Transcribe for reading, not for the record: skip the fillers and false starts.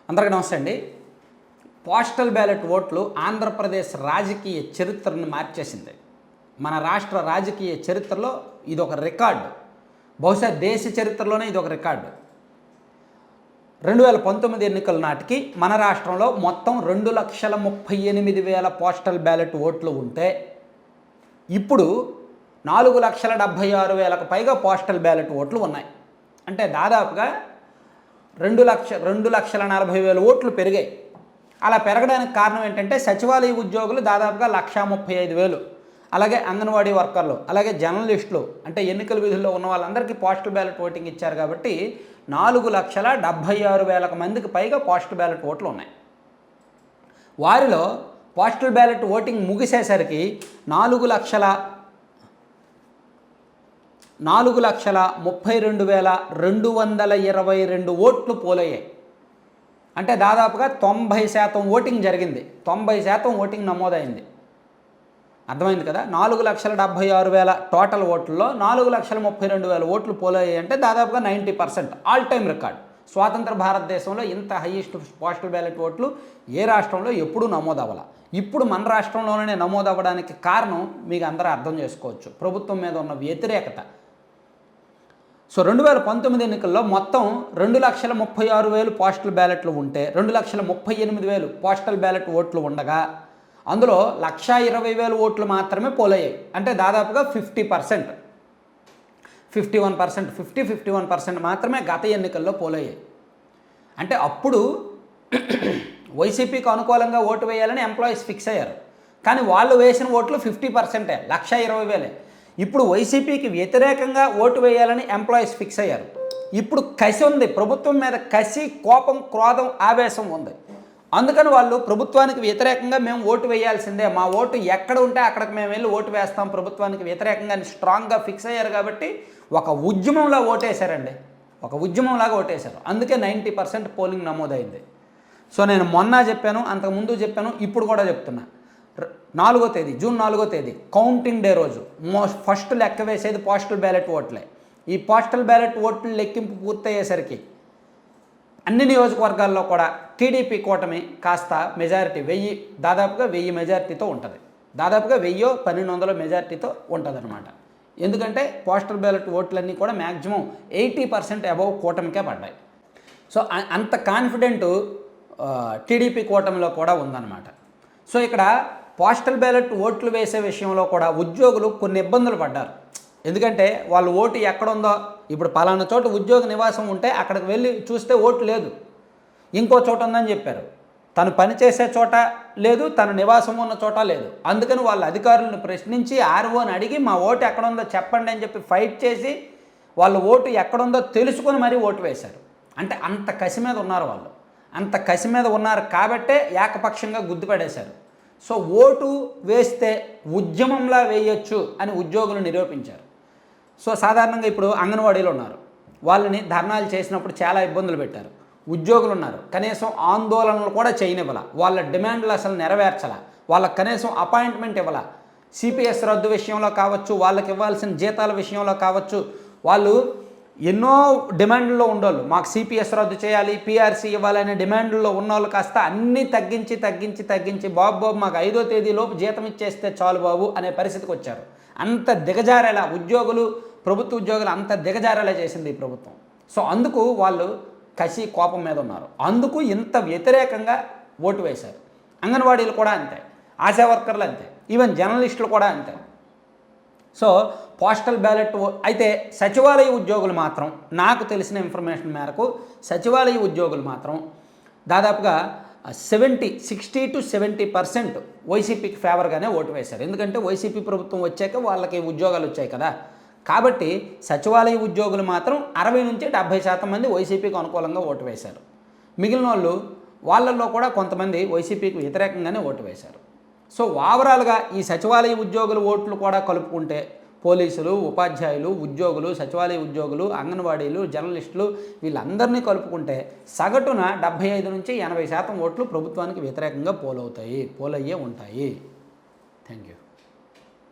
అందరికీ నమస్తే అండి. పోస్టల్ బ్యాలెట్ ఓట్లు ఆంధ్రప్రదేశ్ రాజకీయ చరిత్రను మార్చేసింది. మన రాష్ట్ర రాజకీయ చరిత్రలో ఇదొక రికార్డు. బహుశా దేశ చరిత్రలోనే ఇదొక రికార్డు. 2019 ఎన్నికల నాటికి మన రాష్ట్రంలో మొత్తం 2,38,000 పోస్టల్ బ్యాలెట్ ఓట్లు ఉంటే ఇప్పుడు 4,76,000కు పైగా పోస్టల్ బ్యాలెట్ ఓట్లు ఉన్నాయి. అంటే దాదాపుగా 2,40,000 ఓట్లు పెరిగాయి. అలా పెరగడానికి కారణం ఏంటంటే సచివాలయ ఉద్యోగులు దాదాపుగా 1,35,000, అలాగే అంగన్వాడీ వర్కర్లు, అలాగే జర్నలిస్టులు, అంటే ఎన్నికల విధుల్లో ఉన్న వాళ్ళందరికీ పోస్టల్ బ్యాలెట్ ఓటింగ్ ఇచ్చారు. కాబట్టి 4,76,000 మందికి పైగా పోస్టల్ బ్యాలెట్ ఓట్లు ఉన్నాయి. వారిలో పోస్టల్ బ్యాలెట్ ఓటింగ్ ముగిసేసరికి 4,32,222 ఓట్లు పోలయ్యాయి. అంటే దాదాపుగా 90% ఓటింగ్ జరిగింది. 90% ఓటింగ్ నమోదైంది. అర్థమైంది కదా. 4,76,000 టోటల్ ఓట్లలో 4,32,000 ఓట్లు పోలయ్యాయి. అంటే దాదాపుగా 90%, ఆల్ టైమ్ రికార్డ్. స్వాతంత్ర భారతదేశంలో ఇంత హైయెస్ట్ పోస్టల్ బ్యాలెట్ ఓట్లు ఏ రాష్ట్రంలో ఎప్పుడూ నమోదవ్వాల. ఇప్పుడు మన రాష్ట్రంలోనే నమోదవ్వడానికి కారణం మీకు అందరూ అర్థం చేసుకోవచ్చు, ప్రభుత్వం మీద ఉన్న వ్యతిరేకత. సో 2019 ఎన్నికల్లో మొత్తం 2,36,000 పోస్టల్ బ్యాలెట్లు ఉంటే 2,38,000 పోస్టల్ బ్యాలెట్ ఓట్లు ఉండగా అందులో 1,20,000 ఓట్లు మాత్రమే పోలయ్యాయి. అంటే దాదాపుగా 50%, 51% మాత్రమే గత ఎన్నికల్లో పోలయ్యాయి. అంటే అప్పుడు వైసీపీకి అనుకూలంగా ఓటు వేయాలని ఎంప్లాయీస్ ఫిక్స్ అయ్యారు. కానీ వాళ్ళు వేసిన ఓట్లు 50%, 1,20,000. ఇప్పుడు వైసీపీకి వ్యతిరేకంగా ఓటు వేయాలని ఎంప్లాయీస్ ఫిక్స్ అయ్యారు. ఇప్పుడు కసి ఉంది, ప్రభుత్వం మీద కసి, కోపం, క్రోధం, ఆవేశం ఉంది. అందుకని వాళ్ళు ప్రభుత్వానికి వ్యతిరేకంగా మేము ఓటు వేయాల్సిందే, మా ఓటు ఎక్కడ ఉంటే అక్కడికి మేము వెళ్ళి ఓటు వేస్తాం ప్రభుత్వానికి వ్యతిరేకంగా స్ట్రాంగ్గా ఫిక్స్ అయ్యారు. కాబట్టి ఒక ఉద్యమంలా ఓటేశారండి, ఒక ఉద్యమంలాగా ఓటేశారు. అందుకే 90% పోలింగ్ నమోదైంది. సో నేను మొన్న చెప్పాను, అంతకుముందు చెప్పాను, ఇప్పుడు కూడా చెప్తున్నా. 4వ తేదీ, జూన్ 4వ తేదీ కౌంటింగ్ డే రోజు ఫస్ట్ లెక్క వేసేది పోస్టల్ బ్యాలెట్ ఓట్లే. ఈ పోస్టల్ బ్యాలెట్ ఓట్లు లెక్కింపు పూర్తయ్యేసరికి అన్ని నియోజకవర్గాల్లో కూడా టీడీపీ కూటమి కాస్త మెజారిటీ దాదాపుగా 1000 మెజారిటీతో ఉంటుంది. దాదాపుగా 1000-1200 మెజారిటీతో ఉంటుంది అనమాట. ఎందుకంటే పోస్టల్ బ్యాలెట్ ఓట్లన్నీ కూడా మ్యాక్సిమం 80% అబౌవ్ కూటమికే పడ్డాయి. సో అంత కాన్ఫిడెంట్ టీడీపీ కూటమిలో కూడా ఉందన్నమాట. సో ఇక్కడ పోస్టల్ బ్యాలెట్ ఓట్లు వేసే విషయంలో కూడా ఉద్యోగులు కొన్ని ఇబ్బందులు పడ్డారు. ఎందుకంటే వాళ్ళ ఓటు ఎక్కడుందో, ఇప్పుడు పలానా చోట ఉద్యోగ నివాసం ఉంటే అక్కడికి వెళ్ళి చూస్తే ఓటు లేదు, ఇంకో చోట ఉందని చెప్పారు. తను పనిచేసే చోట లేదు, తన నివాసం ఉన్న చోట లేదు. అందుకని వాళ్ళ అధికారులను ప్రశ్నించి ఆర్ఓని అడిగి మా ఓటు ఎక్కడుందో చెప్పండి అని చెప్పి ఫైట్ చేసి వాళ్ళ ఓటు ఎక్కడుందో తెలుసుకొని మరీ ఓటు వేశారు. అంటే అంత కసి మీద ఉన్నారు వాళ్ళు. అంత కసి మీద ఉన్నారు కాబట్టే ఏకపక్షంగా గుర్తుపడేశారు. సో ఓటు వేస్తే ఉద్యమంలా వేయొచ్చు అని ఉద్యోగులు నిరూపించారు. సో సాధారణంగా ఇప్పుడు అంగన్వాడీలు ఉన్నారు, వాళ్ళని ధర్నాలు చేసినప్పుడు చాలా ఇబ్బందులు పెట్టారు. ఉద్యోగులు ఉన్నారు, కనీసం ఆందోళనలు కూడా చేయనివ్వాల, వాళ్ళ డిమాండ్లు అసలు నెరవేర్చాల, వాళ్ళకి కనీసం అపాయింట్మెంట్ ఇవ్వాల. సిపిఎస్ రద్దు విషయంలో కావచ్చు, వాళ్ళకి ఇవ్వాల్సిన జీతాల విషయంలో కావచ్చు, వాళ్ళు ఎన్నో డిమాండ్లలో ఉండేవాళ్ళు. మాకు సిపిఎస్ రద్దు చేయాలి, పిఆర్సీ ఇవ్వాలనే డిమాండ్లలో ఉన్నవాళ్ళు కాస్త అన్నీ తగ్గించి బాబు మాకు 5వ తేదీలోపు జీతం ఇచ్చేస్తే చాలు బాబు అనే పరిస్థితికి వచ్చారు. అంత దిగజారేలా ఉద్యోగులు, ప్రభుత్వ ఉద్యోగులు అంత దిగజారేలా చేసింది ఈ ప్రభుత్వం. సో అందుకు వాళ్ళు కసి, కోపం మీద ఉన్నారు. అందుకు ఇంత వ్యతిరేకంగా ఓటు వేశారు. అంగన్వాడీలు కూడా అంతే, ఆశా వర్కర్లు అంతే, ఈవెన్ జర్నలిస్టులు కూడా అంతే. సో పోస్టల్ బ్యాలెట్ అయితే సచివాలయ ఉద్యోగులు మాత్రం, నాకు తెలిసిన ఇన్ఫర్మేషన్ మేరకు సచివాలయ ఉద్యోగులు మాత్రం దాదాపుగా 60-70% వైసీపీకి ఫేవర్గానే ఓటు వేశారు. ఎందుకంటే వైసీపీ ప్రభుత్వం వచ్చాక వాళ్ళకి ఉద్యోగాలు వచ్చాయి కదా. కాబట్టి సచివాలయ ఉద్యోగులు మాత్రం 60-70% మంది వైసీపీకి అనుకూలంగా ఓటు వేశారు. మిగిలిన వాళ్ళల్లో కూడా కొంతమంది వైసీపీకి వ్యతిరేకంగానే ఓటు వేశారు. సో ఓవరాల్గా ఈ సచివాలయ ఉద్యోగుల ఓట్లు కూడా కలుపుకుంటే పోలీసులు, ఉపాధ్యాయులు, ఉద్యోగులు, సచివాలయ ఉద్యోగులు, అంగన్వాడీలు, జర్నలిస్టులు వీళ్ళందరినీ కలుపుకుంటే సగటున 75-80% ఓట్లు ప్రభుత్వానికి వ్యతిరేకంగా పోలయ్యే ఉంటాయి. Thank you.